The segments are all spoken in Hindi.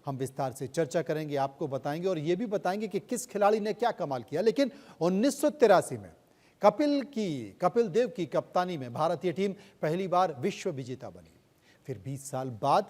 हम विस्तार से चर्चा करेंगे, आपको बताएंगे और ये भी बताएंगे कि किस खिलाड़ी ने क्या कमाल किया। लेकिन 1983 में कपिल देव की कप्तानी में भारतीय टीम पहली बार विश्व विजेता बनी। फिर 20 साल बाद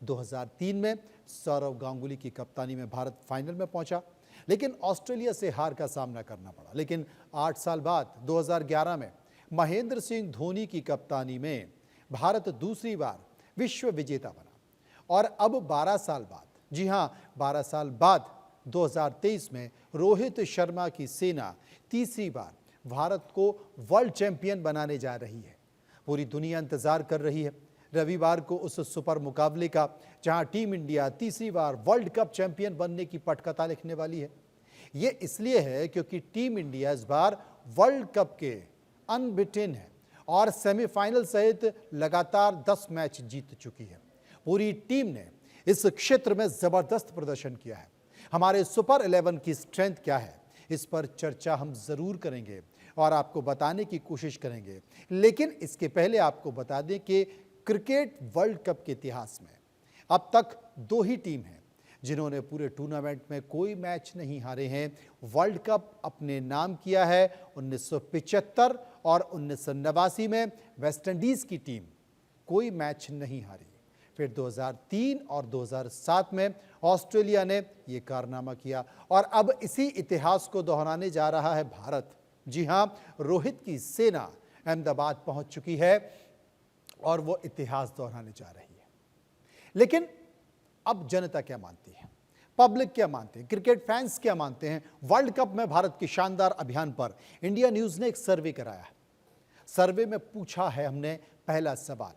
2003 में सौरव गांगुली की कप्तानी में भारत फाइनल में पहुंचा, लेकिन ऑस्ट्रेलिया से हार का सामना करना पड़ा। लेकिन 8 साल बाद 2011 में महेंद्र सिंह धोनी की कप्तानी में भारत दूसरी बार विश्व विजेता बना। और अब 12 साल बाद, जी हां, 12 साल बाद 2023 में रोहित शर्मा की सेना तीसरी बार भारत को वर्ल्ड चैंपियन बनाने जा रही है। पूरी दुनिया इंतजार कर रही है रविवार को उस सुपर मुकाबले का, जहां टीम इंडिया तीसरी बार वर्ल्ड कप चैंपियन बनने की पटकथा लिखने वाली है। ये इसलिए है क्योंकि टीम इंडिया इस बार वर्ल्ड कप के अनबिटेन है और सेमीफाइनल सहित लगातार 10 मैच जीत चुकी है। पूरी टीम ने इस क्षेत्र में जबरदस्त प्रदर्शन किया है। हमारे सुपर 11 की स्ट्रेंथ क्या है, इस पर चर्चा हम जरूर करेंगे और आपको बताने की कोशिश करेंगे। लेकिन इसके पहले आपको बता दें कि क्रिकेट वर्ल्ड कप के इतिहास में अब तक 2 ही टीम हैं जिन्होंने पूरे टूर्नामेंट में कोई मैच नहीं हारे हैं। वर्ल्ड कप अपने नाम किया है 1975 और 1989 में वेस्टइंडीज की टीम कोई मैच नहीं हारी। फिर 2003 और 2007 में ऑस्ट्रेलिया ने ये कारनामा किया और अब इसी इतिहास को दोहराने जा रहा है भारत। जी हां, रोहित की सेना अहमदाबाद पहुंच चुकी है और वो इतिहास दोहराने जा रही है। लेकिन अब जनता क्या मानती है, पब्लिक क्या मानते हैं, क्रिकेट फैंस क्या मानते हैं वर्ल्ड कप में भारत के शानदार अभियान पर इंडिया न्यूज ने एक सर्वे कराया है। सर्वे में पूछा है हमने पहला सवाल,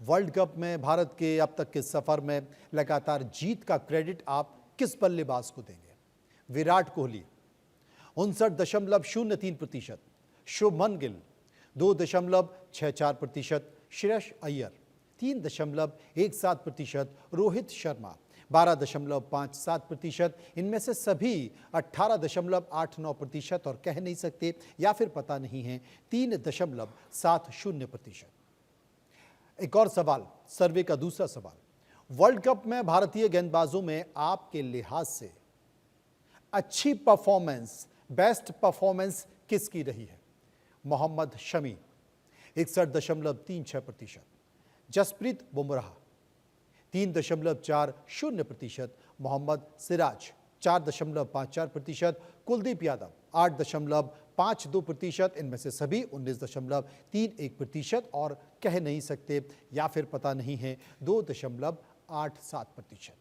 वर्ल्ड कप में भारत के अब तक के सफर में लगातार जीत का क्रेडिट आप किस बल्लेबाज को देंगे? विराट कोहली 59.03%, शुभमन गिल 2.64%, श्रेयस अय्यर 3.17%, रोहित शर्मा 12.57%। इनमें से सभी 18.89% और कह नहीं सकते या फिर पता नहीं है 3.70%। एक और सवाल, सर्वे का दूसरा सवाल, वर्ल्ड कप में भारतीय गेंदबाजों में आपके लिहाज से अच्छी परफॉर्मेंस, बेस्ट परफॉर्मेंस किसकी रही है? मोहम्मद शमी 61.36%, जसप्रीत बुमराह 3.40%, मोहम्मद सिराज 4.54%, कुलदीप यादव 8.52%। इनमें से सभी 19.31% और कह नहीं सकते या फिर पता नहीं है 2.87%।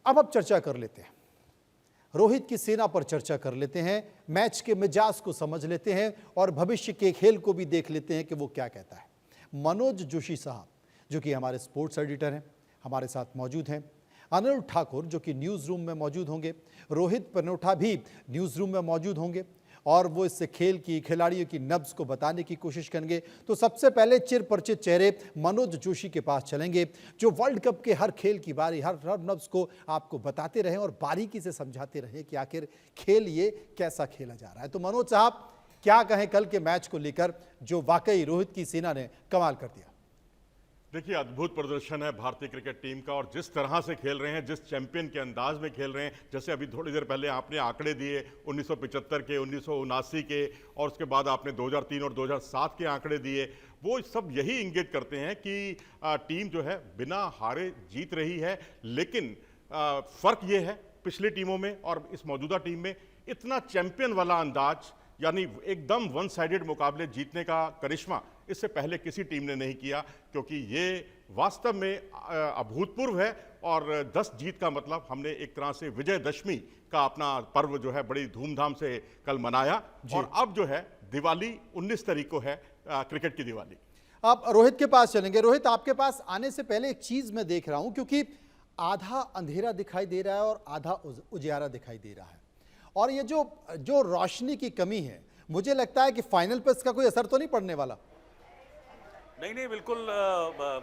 अब चर्चा कर लेते हैं, रोहित की सेना पर चर्चा कर लेते हैं, मैच के मिजाज को समझ लेते हैं और भविष्य के खेल को भी देख लेते हैं कि वो क्या कहता है। मनोज जोशी साहब जो कि हमारे स्पोर्ट्स एडिटर हैं, हमारे साथ मौजूद हैं। अनिल ठाकुर जो कि न्यूज़ रूम में मौजूद होंगे, रोहित पनोठा भी न्यूज़ रूम में मौजूद होंगे और वो इस खेल की, खिलाड़ियों की नब्ज़ को बताने की कोशिश करेंगे। तो सबसे पहले चिर परिचित चेहरे मनोज जोशी के पास चलेंगे, जो वर्ल्ड कप के हर खेल की बारी, हर नब्ज़ को आपको बताते रहें और बारीकी से समझाते रहें कि आखिर खेल ये कैसा खेला जा रहा है। तो मनोज साहब, क्या कहें कल के मैच को लेकर, जो वाकई रोहित की सेना ने कमाल कर दिया? देखिए, अद्भुत प्रदर्शन है भारतीय क्रिकेट टीम का और जिस तरह से खेल रहे हैं, जिस चैंपियन के अंदाज में खेल रहे हैं, जैसे अभी थोड़ी देर पहले आपने आंकड़े दिए 1975 के, 1979 के और उसके बाद आपने 2003 और 2007 के आंकड़े दिए, वो सब यही इंगित करते हैं कि टीम जो है बिना हारे जीत रही है। लेकिन फ़र्क ये है पिछली टीमों में और इस मौजूदा टीम में, इतना चैंपियन वाला अंदाज, यानी एकदम वन साइडेड मुकाबले जीतने का करिश्मा इससे पहले किसी टीम ने नहीं किया, क्योंकि ये वास्तव में अभूतपूर्व है। और 10 जीत का मतलब हमने एक तरह से विजयदशमी का अपना पर्व जो है बड़ी धूमधाम से कल मनाया और अब जो है दिवाली 19 तारीख को है, क्रिकेट की दिवाली। आप रोहित के पास चलेंगे। रोहित, आपके पास आने से पहले एक चीज मैं देख रहा हूं, क्योंकि आधा अंधेरा दिखाई दे रहा है और आधा उजियारा दिखाई दे रहा है, और ये जो रोशनी की कमी है, मुझे लगता है कि फाइनल पर इसका कोई असर तो नहीं पड़ने वाला। नहीं, बिल्कुल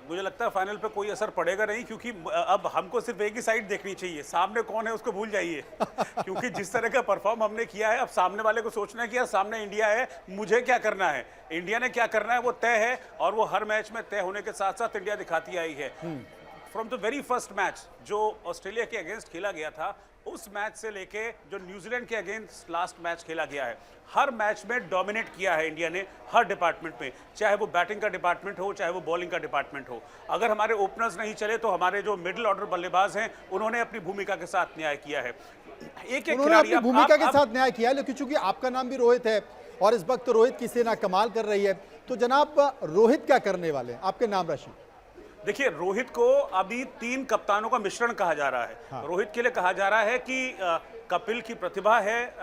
मुझे लगता है फाइनल पे कोई असर पड़ेगा नहीं, क्योंकि अब हमको सिर्फ एक ही साइड देखनी चाहिए, सामने कौन है उसको भूल जाइए। क्योंकि जिस तरह का परफॉर्म हमने किया है, अब सामने वाले को सोचना है कि यार सामने इंडिया है, मुझे क्या करना है, इंडिया ने क्या करना है वो तय है और वो हर मैच में तय होने के साथ साथ इंडिया दिखाती आई है। From the very first match जो ऑस्ट्रेलिया के अगेंस्ट खेला गया था, उस मैच से लेके जो न्यूजीलैंड के अगेंस्ट लास्ट मैच खेला गया है, हर मैच में डोमिनेट किया है इंडिया ने, हर डिपार्टमेंट में, चाहे वो बैटिंग का डिपार्टमेंट हो, चाहे वो बॉलिंग का डिपार्टमेंट हो। अगर हमारे ओपनर्स नहीं चले तो हमारे जो मिडिल ऑर्डर बल्लेबाज हैं उन्होंने अपनी भूमिका के साथ न्याय किया है। एक उन्होंने अपनी भूमिका के साथ न्याय किया, लेकिन चूंकि आपका नाम भी रोहित है और इस वक्त रोहित की सेना कमाल कर रही है, तो जनाब रोहित क्या करने वाले हैं? आपके नाम राशि। देखिए, रोहित को अभी 3 कप्तानों का मिश्रण कहा जा रहा है। हाँ। रोहित के लिए कहा जा रहा है कि कपिल की प्रतिभा है,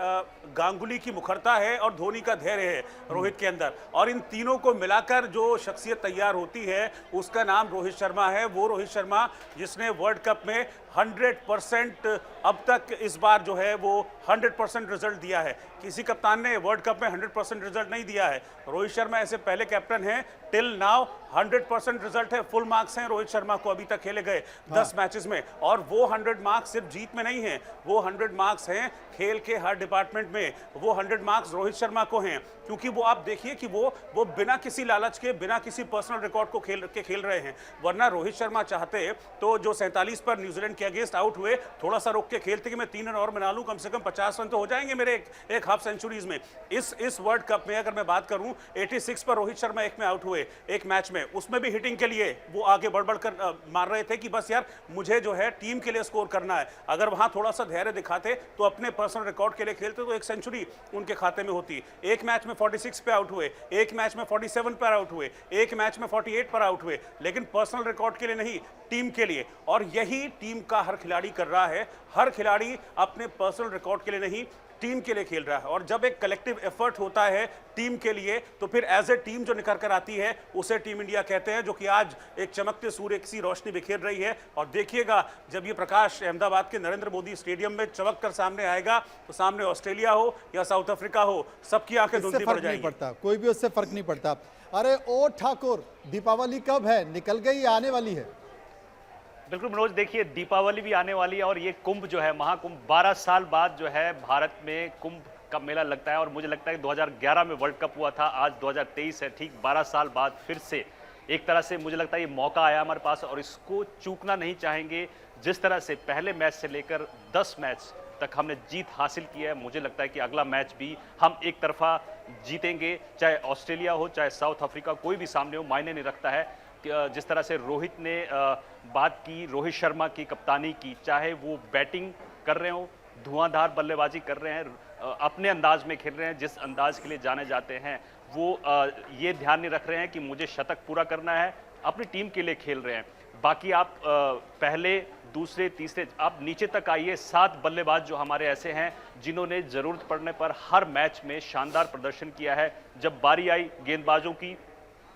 गांगुली की मुखरता है और धोनी का धैर्य है रोहित के अंदर, और इन तीनों को मिलाकर जो शख्सियत तैयार होती है उसका नाम रोहित शर्मा है। वो रोहित शर्मा जिसने वर्ल्ड कप में 100% अब तक इस बार जो है वो 100% रिजल्ट दिया है। किसी कप्तान ने वर्ल्ड कप में 100% रिजल्ट नहीं दिया है। रोहित शर्मा ऐसे पहले कैप्टन हैं, टिल नाउ 100% रिजल्ट है, फुल मार्क्स हैं रोहित शर्मा को अभी तक खेले गए 10 मैचेस में, और वो 100 मार्क्स सिर्फ जीत में नहीं है, वो 100 मार्क्स हैं खेल के हर डिपार्टमेंट में, वो 100 मार्क्स रोहित शर्मा को हैं। क्योंकि वो आप देखिए कि वो बिना किसी लालच के, बिना किसी पर्सनल रिकॉर्ड को खेल रहे हैं। वरना रोहित शर्मा चाहते तो जो 47 पर न्यूजीलैंड के अगेंस्ट आउट हुए, थोड़ा सा रोक के खेलते कि मैं 3 रन और बना लूं, कम से कम 50 रन तो हो जाएंगे मेरे एक हाफ सेंचुरीज में। इस वर्ल्ड कप में अगर मैं बात करूं, 86 पर रोहित शर्मा एक में आउट हुए एक मैच में, उसमें भी हिटिंग के लिए वो आगे बढ़ कर मार रहे थे कि बस यार मुझे जो है टीम के लिए स्कोर करना है। अगर वहां थोड़ा सा धैर्य दिखाते तो अपने पर्सनल रिकॉर्ड के लिए खेलते तो एक सेंचुरी उनके खाते में होती। एक मैच में 46 पे आउट हुए, एक मैच में 47 पर आउट हुए, एक मैच में 48 पर आउट हुए, लेकिन पर्सनल रिकॉर्ड के लिए नहीं, टीम के लिए। और यही टीम का हर खिलाड़ी कर रहा है। हर खिलाड़ी अपने पर्सनल रिकॉर्ड के लिए नहीं, टीम के लिए खेल रहा है। और जब एक कलेक्टिव एफर्ट होता है टीम के लिए, तो फिर एज ए टीम जो निखर कर आती है उसे टीम इंडिया कहते हैं, जो कि आज एक चमकते सूर्य की रोशनी बिखेर रही है। और देखिएगा जब ये प्रकाश अहमदाबाद के नरेंद्र मोदी स्टेडियम में चमक कर सामने आएगा, तो सामने ऑस्ट्रेलिया हो या साउथ अफ्रीका हो, सबकी आंखें धुंधली पड़ जाएंगी। पड़ता, कोई भी उससे फर्क नहीं पड़ता। अरे ओ ठाकुर, दीपावली कब है? निकल गई, आने वाली है? बिल्कुल मनोज, देखिए दीपावली भी आने वाली है और ये कुंभ जो है, महाकुंभ, 12 साल बाद जो है भारत में कुंभ का मेला लगता है। और मुझे लगता है कि 2011 में वर्ल्ड कप हुआ था, आज 2023 है, ठीक 12 साल बाद फिर से एक तरह से मुझे लगता है ये मौका आया हमारे पास और इसको चूकना नहीं चाहेंगे। जिस तरह से पहले मैच से लेकर 10 मैच तक हमने जीत हासिल की है, मुझे लगता है कि अगला मैच भी हम एक तरफा जीतेंगे, चाहे ऑस्ट्रेलिया हो चाहे साउथ अफ्रीका, कोई भी सामने हो, मायने नहीं रखता है। जिस तरह से रोहित ने बात की, रोहित शर्मा की कप्तानी की, चाहे वो बैटिंग कर रहे हो, धुआंधार बल्लेबाजी कर रहे हैं, अपने अंदाज में खेल रहे हैं, जिस अंदाज के लिए जाने जाते हैं, वो ये ध्यान नहीं रख रहे हैं कि मुझे शतक पूरा करना है, अपनी टीम के लिए खेल रहे हैं। बाकी आप पहले, दूसरे, तीसरे, आप नीचे तक आइए, 7 बल्लेबाज जो हमारे ऐसे हैं जिन्होंने ज़रूरत पड़ने पर हर मैच में शानदार प्रदर्शन किया है। जब बारी आई गेंदबाजों की,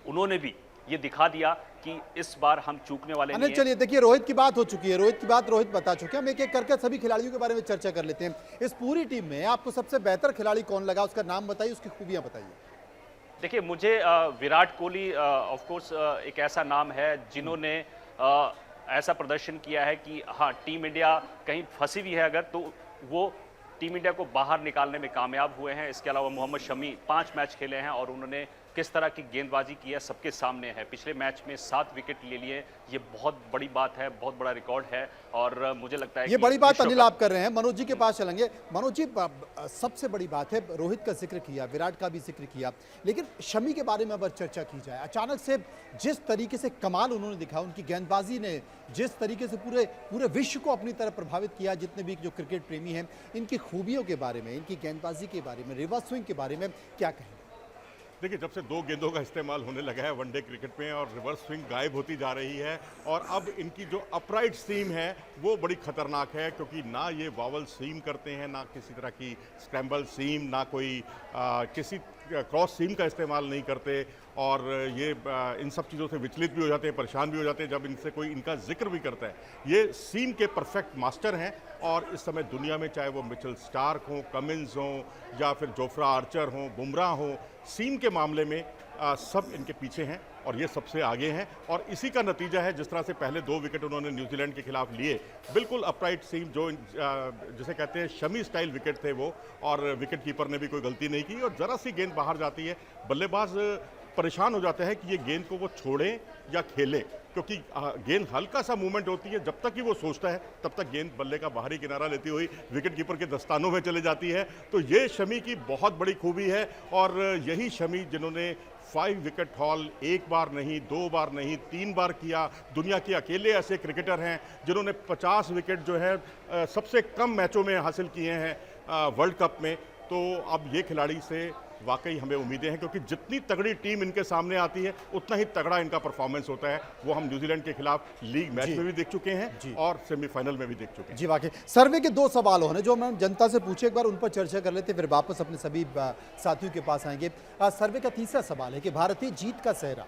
उन्होंने भी ये दिखा दिया कि इस बार हम चूकने वाले नहीं हैं। चलिए देखिए, रोहित की बात हो चुकी है, रोहित की बात रोहित बता चुके हैं। हम एक एक करके सभी खिलाड़ियों के बारे में चर्चा कर लेते हैं। इस पूरी टीम में आपको सबसे बेहतर खिलाड़ी कौन लगा? उसका नाम बताइए, उसकी खूबियां बताइए। देखिए, मुझे विराट कोहली ऑफ कोर्स एक ऐसा नाम है जिन्होंने ऐसा प्रदर्शन किया है कि हाँ, टीम इंडिया कहीं फंसी हुई है अगर, तो वो टीम इंडिया को बाहर निकालने में कामयाब हुए हैं। इसके अलावा मोहम्मद शमी 5 मैच खेले हैं और उन्होंने किस तरह की गेंदबाजी की है सबके सामने है। पिछले मैच में 7 विकेट ले लिए, ये बहुत बड़ी बात है, बहुत बड़ा रिकॉर्ड है। और मुझे लगता है ये बड़ी बात अनिल आप कर रहे हैं। मनोज जी के पास चलेंगे। मनोज जी, सबसे बड़ी बात है, रोहित का जिक्र किया, विराट का भी जिक्र किया, लेकिन शमी के बारे में अगर चर्चा की जाए, अचानक से जिस तरीके से कमाल उन्होंने दिखाया, उनकी गेंदबाजी ने जिस तरीके से पूरे विश्व को अपनी तरफ प्रभावित किया, जितने भी जो क्रिकेट प्रेमी हैं, इनकी खूबियों के बारे में, इनकी गेंदबाजी के बारे में, रिवर्स स्विंग के बारे में क्या कहेंगे? देखिए, जब से 2 गेंदों का इस्तेमाल होने लगा है वनडे क्रिकेट में और रिवर्स स्विंग गायब होती जा रही है, और अब इनकी जो अपराइट सीम है वो बड़ी खतरनाक है, क्योंकि ना ये वावल सीम करते हैं, ना किसी तरह की स्क्रैम्बल सीम, ना कोई किसी क्रॉस सीम का इस्तेमाल नहीं करते, और ये इन सब चीज़ों से विचलित भी हो जाते हैं, परेशान भी हो जाते हैं जब इनसे कोई इनका जिक्र भी करता है। ये सीम के परफेक्ट मास्टर हैं, और इस समय दुनिया में चाहे वो मिचेल स्टार्क हों, कमिंस हों, या फिर जोफ्रा आर्चर हों, बुमराह हों, सीम के मामले में सब इनके पीछे हैं और ये सबसे आगे हैं। और इसी का नतीजा है, जिस तरह से पहले 2 विकेट उन्होंने न्यूजीलैंड के खिलाफ लिए, बिल्कुल अपराइट सीम, जो जिसे कहते हैं शमी स्टाइल विकेट थे वो, और विकेट कीपर ने भी कोई गलती नहीं की, और ज़रा सी गेंद बाहर जाती है, बल्लेबाज परेशान हो जाता है कि ये गेंद को वो छोड़ें या खेलें। क्योंकि गेंद हल्का सा मूवमेंट होती है, जब तक कि वो सोचता है तब तक गेंद बल्ले का बाहरी किनारा लेती हुई विकेट कीपर के दस्तानों में चली जाती है। तो ये शमी की बहुत बड़ी खूबी है और यही शमी जिन्होंने 5 विकेट हॉल एक बार नहीं, 2 बार नहीं, 3 बार किया। दुनिया के अकेले ऐसे क्रिकेटर हैं जिन्होंने 50 विकेट जो है सबसे कम मैचों में हासिल किए हैं वर्ल्ड कप में। तो अब ये खिलाड़ी से वाकई हमें उम्मीदें हैं, क्योंकि जितनी तगड़ी टीम इनके सामने आती है उतना ही तगड़ा इनका परफॉर्मेंस होता है। वो हम न्यूजीलैंड के खिलाफ लीग मैच में भी देख चुके हैं और सेमीफाइनल में भी देख चुके हैं। जी वाकई सर्वे के 2 सवाल होने जो मैं जनता से पूछे, एक बार उन पर चर्चा कर लेते, फिर वापस अपने सभी साथियों के पास आएंगे। सर्वे का तीसरा सवाल है कि भारतीय जीत का सेहरा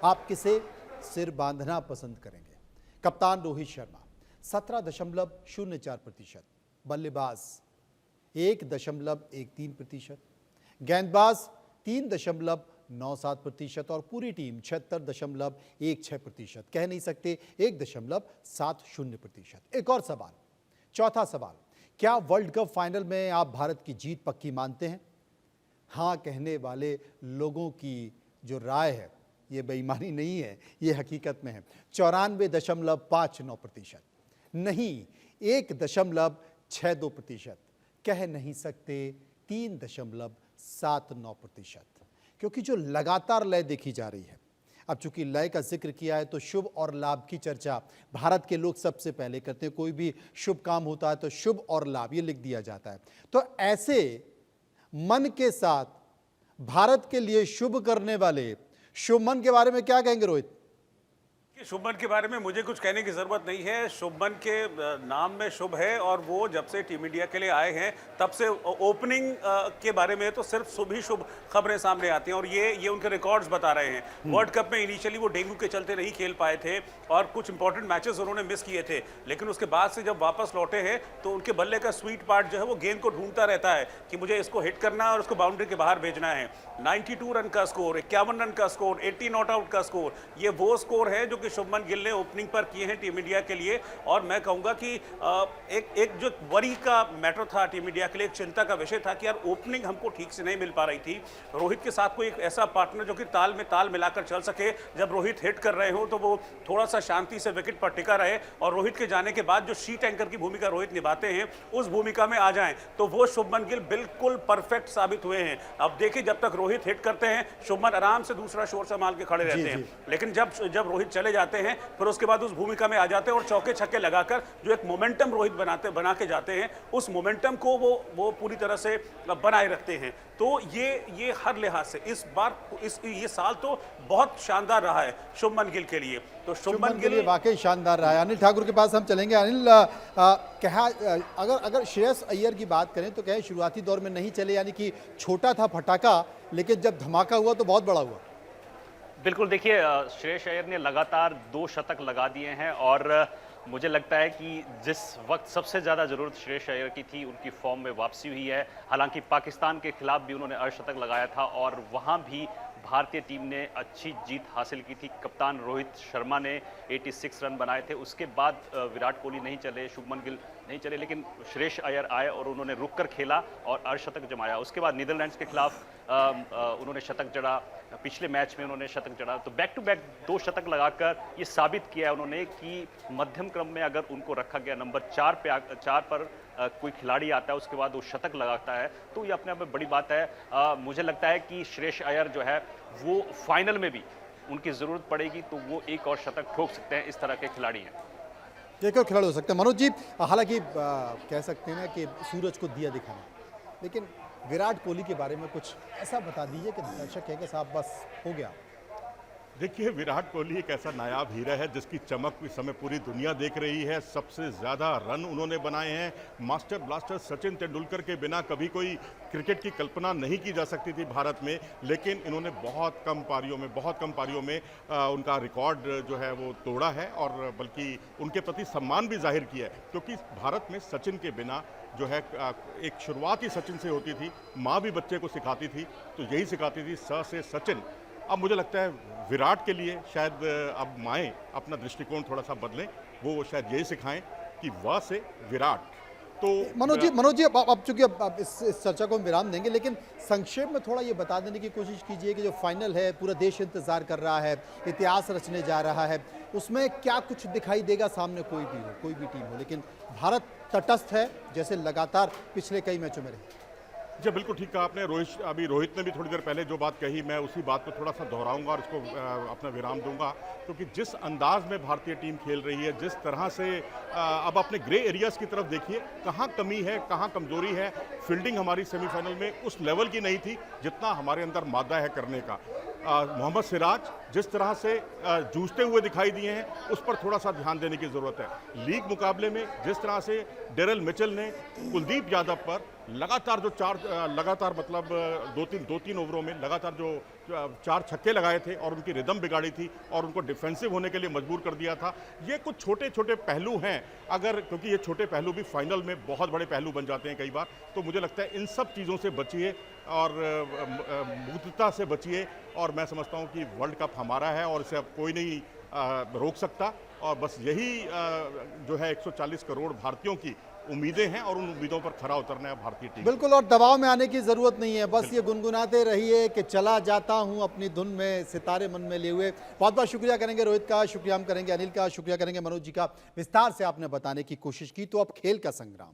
आप किसे सिर बांधना पसंद करेंगे? कप्तान रोहित शर्मा 17.04%, बल्लेबाज 1.13%, गेंदबाज 3.97% और पूरी टीम 76.16%। कह नहीं सकते 1.70%। एक और सवाल, चौथा सवाल, क्या वर्ल्ड कप फाइनल में आप भारत की जीत पक्की मानते हैं? हाँ कहने वाले लोगों की जो राय है ये बेईमानी नहीं है, ये हकीकत में है। 94.59%, नहीं 1.62%, कह नहीं सकते 3.79%। क्योंकि जो लगातार लय देखी जा रही है, अब चूंकि लय का जिक्र किया है तो शुभ और लाभ की चर्चा भारत के लोग सबसे पहले करते हैं। कोई भी शुभ काम होता है तो शुभ और लाभ ये लिख दिया जाता है। तो ऐसे मन के साथ भारत के लिए शुभ करने वाले शुभमन के बारे में क्या कहेंगे रोहित? शुभमन के बारे में मुझे कुछ कहने की ज़रूरत नहीं है। शुभमन के नाम में शुभ है और वो जब से टीम इंडिया के लिए आए हैं तब से ओपनिंग के बारे में तो सिर्फ शुभ ही शुभ खबरें सामने आती हैं और ये उनके रिकॉर्ड्स बता रहे हैं। वर्ल्ड कप में इनिशियली वो डेंगू के चलते नहीं खेल पाए थे और कुछ इंपॉर्टेंट मैचेस उन्होंने मिस किए थे, लेकिन उसके बाद से जब वापस लौटे हैं तो उनके बल्ले का स्वीट पार्ट जो है वो गेंद को ढूंढता रहता है कि मुझे इसको हिट करना है और उसको बाउंड्री के बाहर भेजना है। 92 रन का स्कोर, 51 रन का स्कोर, 80 नॉट आउट का स्कोर, ये वो स्कोर है जो कि शुभमन गिल ने ओपनिंग पर किए हैं टीम इंडिया के लिए। और मैं कहूंगा कि एक जो वरी का मैटर था टीम इंडिया के लिए, एक चिंता का विषय था कि यार ओपनिंग हमको ठीक से नहीं मिल पा रही थी। रोहित के साथ कोई एक ऐसा पार्टनर जो कि ताल में ताल मिलाकर चल सके, जब रोहित हिट कर रहे हो तो वो थोड़ा सा शांति से विकेट पर टिका रहे और रोहित के जाने के बाद जो शीट एंकर की भूमिका रोहित निभाते हैं उस भूमिका में आ जाएं, तो वो शुभमन गिल बिल्कुल परफेक्ट साबित हुए हैं। अब देखिए जब तक रोहित हिट करते हैं शुभमन आराम से दूसरा शोर संभाल के खड़े रहते हैं, लेकिन जब रोहित चले जाते हैं फिर उसके बाद उस भूमिका में आ जाते हैं और चौके छक्के लगाकर जो एक मोमेंटम रोहित बना के जाते हैं, उस मोमेंटम को वो पूरी तरह से बनाए रखते हैं। तो ये हर लिहाज से इस बार ये साल तो बहुत शानदार रहा है शुभमन गिल के लिए। तो शुभमन गिल वाकई शानदार रहा है। अनिल ठाकुर के पास हम चलेंगे। अनिल, कहा अगर श्रेयस अय्यर की बात करें तो कहे शुरुआती दौर में नहीं चले, यानी कि छोटा था फटाका, लेकिन जब धमाका हुआ तो बहुत बड़ा हुआ। बिल्कुल, देखिए श्रेयस अय्यर ने लगातार 2 शतक लगा दिए हैं और मुझे लगता है कि जिस वक्त सबसे ज़्यादा ज़रूरत श्रेयस अय्यर की थी उनकी फॉर्म में वापसी हुई है। हालांकि पाकिस्तान के खिलाफ भी उन्होंने अर्धशतक लगाया था और वहां भी भारतीय टीम ने अच्छी जीत हासिल की थी। कप्तान रोहित शर्मा ने 86 रन बनाए थे। उसके बाद विराट कोहली नहीं चले, शुभमन गिल नहीं चले, लेकिन श्रेयस अय्यर आए और उन्होंने रुककर खेला और अर्धशतक जमाया। उसके बाद नीदरलैंड्स के खिलाफ उन्होंने शतक जड़ा, पिछले मैच में उन्होंने शतक जड़ा। तो बैक टू बैक 2 शतक लगाकर ये साबित किया उन्होंने कि मध्यम क्रम में अगर उनको रखा गया नंबर 4 पर कोई खिलाड़ी आता है उसके बाद वो शतक लगाता है तो ये अपने आप में बड़ी बात है। मुझे लगता है कि श्रेयस अय्यर जो है वो फाइनल में भी उनकी ज़रूरत पड़ेगी तो वो एक और शतक ठोक सकते हैं। इस तरह के खिलाड़ी हैं, एक और खिलाड़ी हो सकते हैं। मनोज जी, हालांकि कह सकते हैं ना कि सूरज को दिया दिखाना, लेकिन विराट कोहली के बारे में कुछ ऐसा बता दीजिए कि दर्शक कहे कि साहब बस हो गया। देखिए, विराट कोहली एक ऐसा नायाब हीरा है जिसकी चमक इस समय पूरी दुनिया देख रही है। सबसे ज़्यादा रन उन्होंने बनाए हैं। मास्टर ब्लास्टर सचिन तेंदुलकर के बिना कभी कोई क्रिकेट की कल्पना नहीं की जा सकती थी भारत में, लेकिन इन्होंने बहुत कम पारियों में उनका रिकॉर्ड जो है वो तोड़ा है और बल्कि उनके प्रति सम्मान भी जाहिर किया है। क्योंकि भारत में सचिन के बिना जो है एक शुरुआत ही सचिन से होती थी। माँ भी बच्चे को सिखाती थी तो यही सिखाती थी, स से सचिन। अब मुझे लगता है विराट के लिए शायद अब माएँ अपना दृष्टिकोण थोड़ा सा बदलें, वो शायद यही सिखाएं कि व से विराट, तो मनोज जी अब चूंकि अब इस चर्चा को हम विराम देंगे, लेकिन संक्षेप में थोड़ा ये बता देने की कोशिश कीजिए कि जो फाइनल है पूरा देश इंतजार कर रहा है, इतिहास रचने जा रहा है, उसमें क्या कुछ दिखाई देगा सामने कोई भी हो, कोई भी टीम हो, लेकिन भारत तटस्थ है जैसे लगातार पिछले कई मैचों में रहे। जी बिल्कुल ठीक कहा आपने। रोहित ने भी थोड़ी देर पहले जो बात कही, मैं उसी बात को थोड़ा सा दोहराऊंगा और इसको अपना विराम दूंगा, क्योंकि जिस अंदाज में भारतीय टीम खेल रही है, जिस तरह से अब अपने ग्रे एरियाज की तरफ देखिए, कहाँ कमी है, कहाँ कमजोरी है। फील्डिंग हमारी सेमीफाइनल में उस लेवल की नहीं थी जितना हमारे अंदर मादा है करने का। मोहम्मद सिराज जिस तरह से जूझते हुए दिखाई दिए हैं, उस पर थोड़ा सा ध्यान देने की जरूरत है। लीग मुकाबले में जिस तरह से डेरेल मिचेल ने कुलदीप यादव पर लगातार जो लगातार मतलब दो तीन ओवरों में लगातार जो 4 छक्के लगाए थे और उनकी रिदम बिगाड़ी थी और उनको डिफेंसिव होने के लिए मजबूर कर दिया था। ये कुछ छोटे छोटे पहलू हैं, अगर क्योंकि ये छोटे पहलू भी फाइनल में बहुत बड़े पहलू बन जाते हैं कई बार। तो मुझे लगता है इन सब चीज़ों से बचिए और मुग्धता से बचिए, और मैं समझता हूँ कि वर्ल्ड कप हमारा है और इसे अब कोई नहीं रोक सकता। और बस यही जो है 140 करोड़ भारतीयों की उम्मीदें हैं और उन उम्मीदों पर खरा उतरना है भारतीय टीम। बिल्कुल, और दबाव में आने की जरूरत नहीं है, बस ये गुनगुनाते रहिए कि चला जाता हूं अपनी धुन में, सितारे मन में लिए हुए। बहुत बहुत शुक्रिया करेंगे रोहित का, शुक्रिया हम करेंगे अनिल का, शुक्रिया करेंगे मनोज जी का, विस्तार से आपने बताने की कोशिश की। तो अब खेल का संग्राम।